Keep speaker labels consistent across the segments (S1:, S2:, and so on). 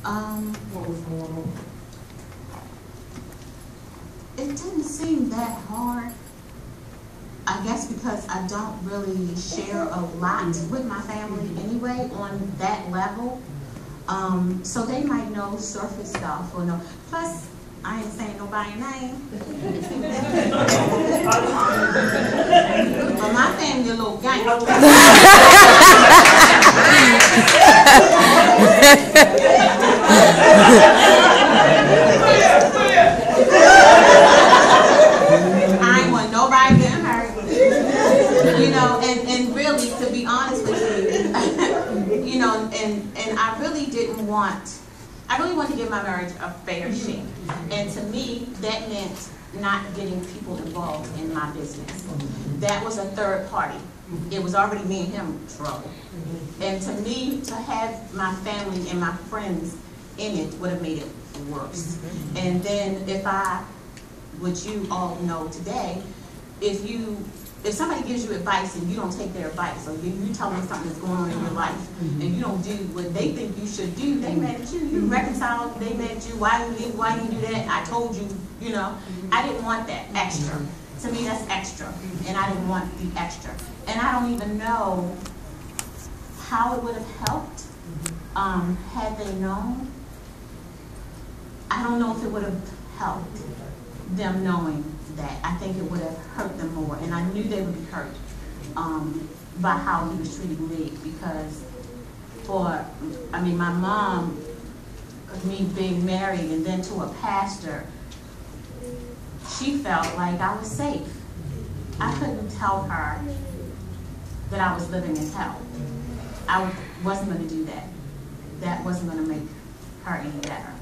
S1: What was normal?
S2: It didn't seem that hard. I guess because I don't really share a lot with my family anyway on that level. So they might know surface stuff or no. Plus, I ain't saying nobody's name. But my family a little gang. I ain't want nobody getting hurt. You know, and really, to be honest with you, you know, and I really didn't want, I really wanted to give my marriage a fair shake. And to me, that meant not getting people involved in my business. That was a third party. It was already me and him in trouble. And to me, to have my family and my friends in it would have made it worse. And then which you all know today, if somebody gives you advice and you don't take their advice, or you tell them something that's going on in your life, and you don't do what they think you should do, they mad at you. You reconcile, they mad at you. Why you do that? I told you, you know. I didn't want that extra. To me, that's extra, and I didn't want the extra. And I don't even know how it would have helped had they known. I don't know if it would have helped them knowing that. I think it would have hurt them more, and I knew they would be hurt by how he was treating me, because my mom, me being married and then to a pastor, she felt like I was safe. I couldn't tell her that I was living in hell. I wasn't going to do that. That wasn't going to make her any better.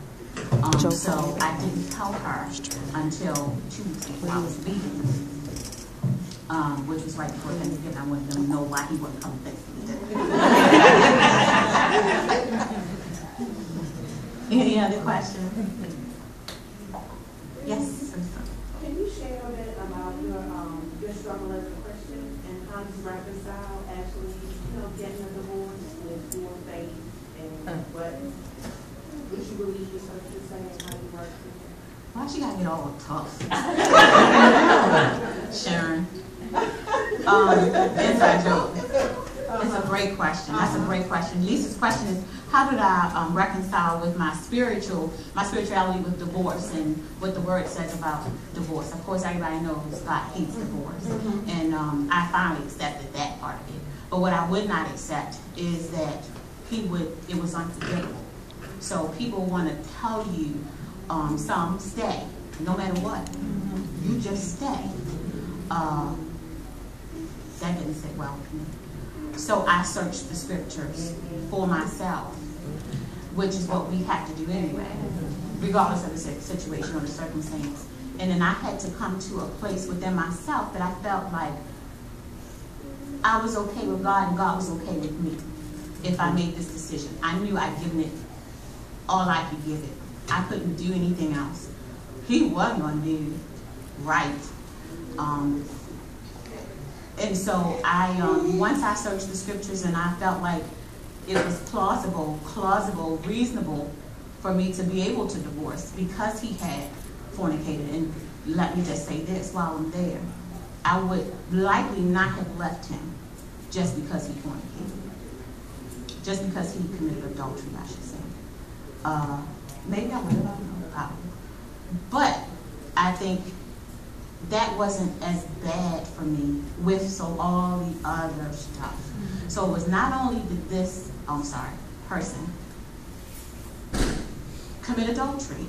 S2: So I didn't tell her until Tuesday when I was leaving, which was right before Thanksgiving. I wanted them to know why he wasn't coming Thanksgiving. Any other questions? Yes.
S3: Can you share a bit about your struggle as a Christian and how you reconcile actually, getting a divorce with your faith and what you believe the scriptures say and how you work through it?
S2: Why she gotta get all tough? Sharon. Inside joke. It's a great question. That's a great question. Lisa's question is, how did I reconcile with my spirituality with divorce and what the word says about divorce? Of course, everybody knows God hates divorce. And I finally accepted that part of it. But what I would not accept is that it was unforgivable. So people want to tell you, some stay, no matter what. You just stay. That didn't sit well with me. So I searched the scriptures for myself, which is what we have to do anyway, regardless of the situation or the circumstance. And then I had to come to a place within myself that I felt like I was okay with God and God was okay with me if I made this decision. I knew I'd given it all I could give it. I couldn't do anything else. He wasn't going to do right. And so once I searched the scriptures and I felt like it was plausible, reasonable for me to be able to divorce because he had fornicated. And let me just say this while I'm there. I would likely not have left him just because he fornicated. Just because he committed adultery, I should say. Maybe I would have, I don't know, probably. But I think that wasn't as bad for me with all the other stuff. So it was not only did this, person commit adultery,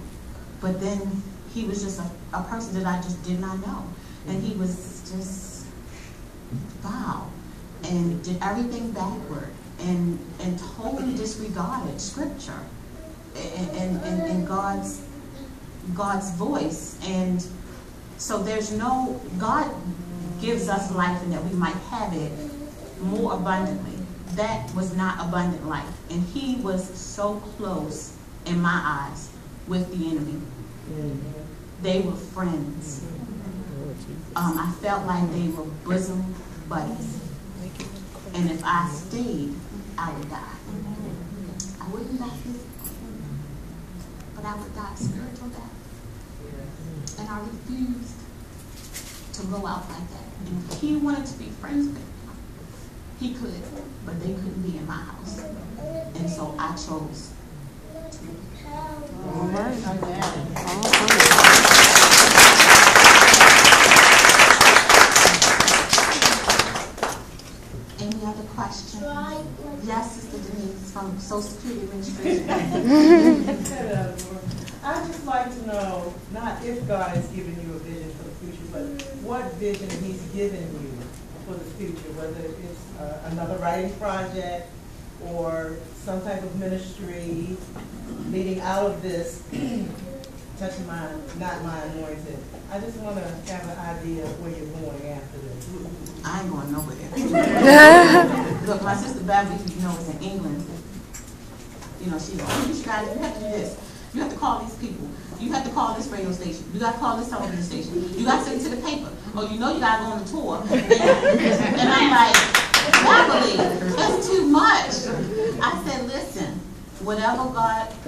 S2: but then he was just a person that I just did not know. And he was just foul and did everything backward and totally disregarded scripture and God's voice. And so God gives us life and that we might have it more abundantly. That was not abundant life. And he was so close, in my eyes, with the enemy. They were friends. I felt like they were bosom buddies. And if I stayed, I would die. I wouldn't die physically, I would die a spiritual death. And I refused to go out like that. And if he wanted to be friends with me, he could, but they couldn't be in my house. And so I chose to.
S4: All right.
S2: Any other questions? Yes, Sister Denise from Social Security Administration.
S1: I'd just like to know, not if God has given you a vision for the future, but what vision He's given you for the future, whether it's another writing project or some type of ministry leading out of this, touching mine, not my anointed. I just want to have an idea of where you're going after this.
S2: I ain't going nowhere. Look, my sister Beverly, you know, is in England. You know, she's like, oh, you guys, you have to do this. You have to call these people. You have to call this radio station. You got to call this television station. You got to send it to the paper. Oh, you know you got to go on the tour. And I'm like, Beverly, that's too much. I said, listen, whatever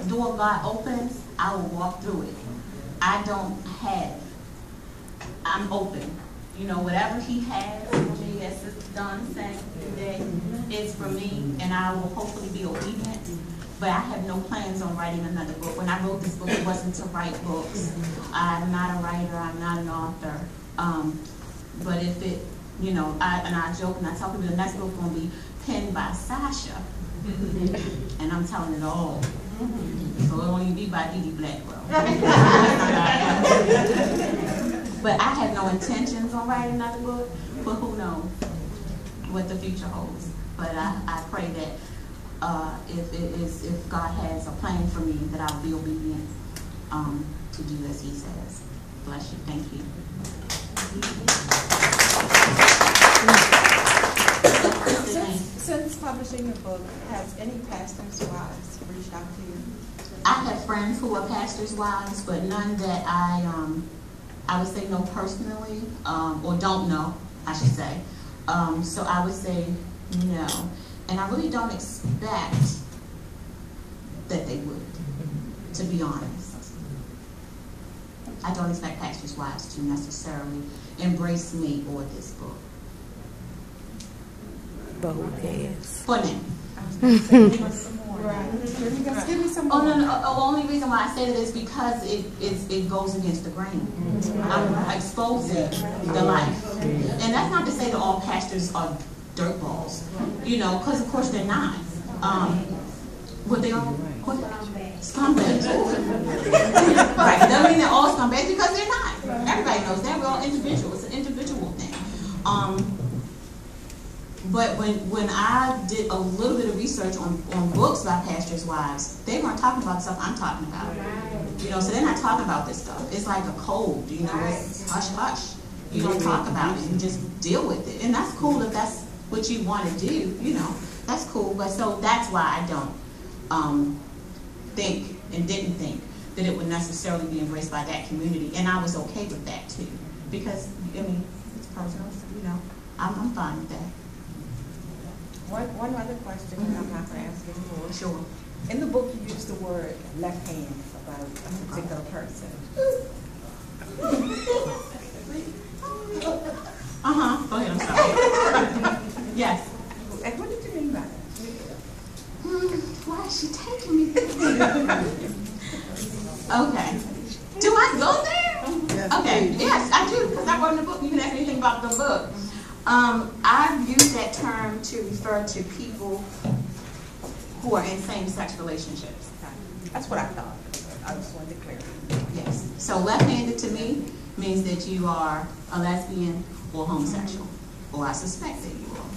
S2: door God opens, I will walk through it. I'm open. You know, whatever He has for me, as Sister Dawn said today, is for me, and I will hopefully be obedient. But I have no plans on writing another book. When I wrote this book, it wasn't to write books. I'm not a writer. I'm not an author. But if it, you know, I joke and I tell people the next book is going to be penned by Sasha. And I'm telling it all. So it'll only be by Dee Dee Blackwell. But I have no intentions on writing another book, but who knows what the future holds. But I pray that if God has a plan for me, that I'll be obedient to do as He says. Bless you. Thank you.
S4: Since publishing your book, has any pastors' wives reached out to you?
S2: I have friends who are pastors' wives, but none that I would say know personally, or don't know, I should say. So I would say no. And I really don't expect that they would, to be honest. I don't expect pastors' wives to necessarily embrace me or this book.
S5: But who cares?
S2: For now.
S4: Give me some more.
S2: Oh, no. The only reason why I say that is because it goes against the grain. I'm exposing the life. And that's not to say that all pastors are dirtballs, you know, because of course they're not. What they are? Scumbags. Right. Doesn't mean they're all scumbags because they're not. Everybody knows that. We're all individuals. It's an individual thing. But when I did a little bit of research on books by pastors' wives, they weren't talking about the stuff I'm talking about. You know, so they're not talking about this stuff. It's like a cold, you know, it's hush hush. You don't talk about it, you just deal with it. And that's cool if that's what you want to do, you know, that's cool. But so that's why I don't think and didn't think that it would necessarily be embraced by that community. And I was okay with that too. Because, I mean, it's personal, you know, I'm fine with that.
S4: One other question, and I'm not going to ask anymore.
S2: Sure.
S4: In the book, you use the word left hand about a particular person.
S2: Go ahead, I'm sorry. Yes.
S4: And what did you mean by that?
S2: Why is she taking me there? Okay. Do I go there? Okay. Yes, I do, because I wrote in the book. You can ask anything about the book. I've used that term to refer to people who are in same-sex relationships.
S4: That's what I thought. I just wanted to clarify.
S2: Yes. So left-handed to me means that you are a lesbian or homosexual, or I suspect that you are.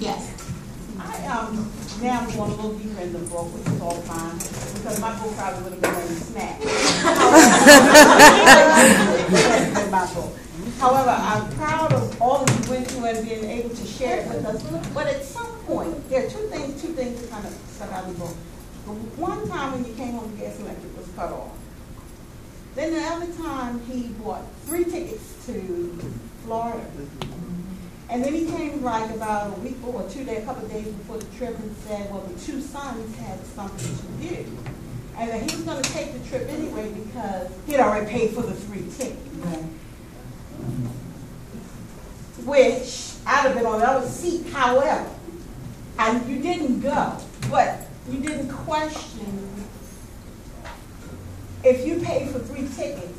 S2: Yes.
S6: Now I'm going a little deeper in the book, which is all fine, because my book probably would have been very snack. However, I'm proud of all that you went through and being able to share it with us. But at some point, there are two things that kind of stuck out of the book. The one time when you came home, the gas electric was cut off. Then the other time, he bought 3 tickets to Florida. And then he came like about a week or 2 days, a couple of days before the trip and said, well, the two sons had something to do. And that he was going to take the trip anyway because he'd already paid for the 3 tickets.
S2: Right.
S6: Which I'd have been on the other seat, however. And you didn't go, but you didn't question. If you paid for 3 tickets,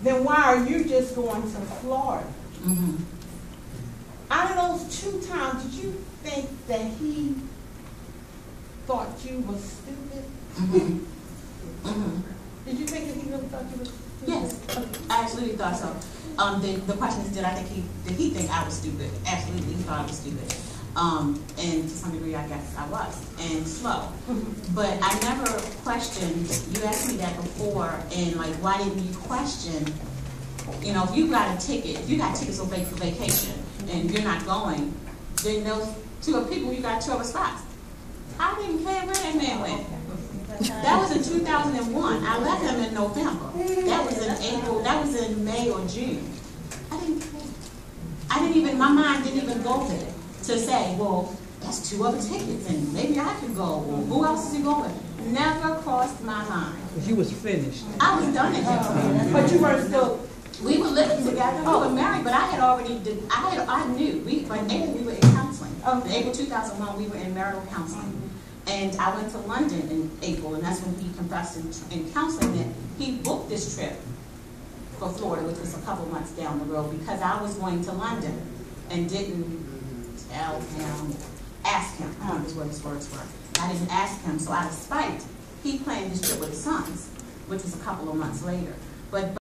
S6: then why are you just going to Florida?
S2: Mm-hmm.
S6: Out of those 2 times, did you think that he thought you was stupid?
S2: Mm-hmm. Mm-hmm.
S6: Did you think that he really thought you was stupid?
S2: Yes, I absolutely thought so. The question is, did he think I was stupid? Absolutely, he thought I was stupid. And to some degree, I guess I was, and slow. But I never questioned, you asked me that before, and like, why didn't you question, you know, if you got a ticket, if you got tickets for vacation, and you're not going, then those 2 people, you got 2 other spots. I didn't care where that man went. That was in 2001. I left him in November. That was in April, that was in May or June. I didn't even, my mind didn't even go there to say, well, that's 2 other tickets and maybe I could go, or who else is he going? Never crossed my mind.
S7: Because you was finished.
S2: I was done at that point.
S6: But you weren't still.
S2: We were living together, we were married, but I had already, I knew, by April we were in counseling. In April 2001, we were in marital counseling. And I went to London in April, and that's when he confessed in counseling that he booked this trip for Florida, which was a couple months down the road, because I was going to London and didn't tell him, ask him, I don't know what his words were. I didn't ask him, so out of spite, he planned this trip with his sons, which was a couple of months later. But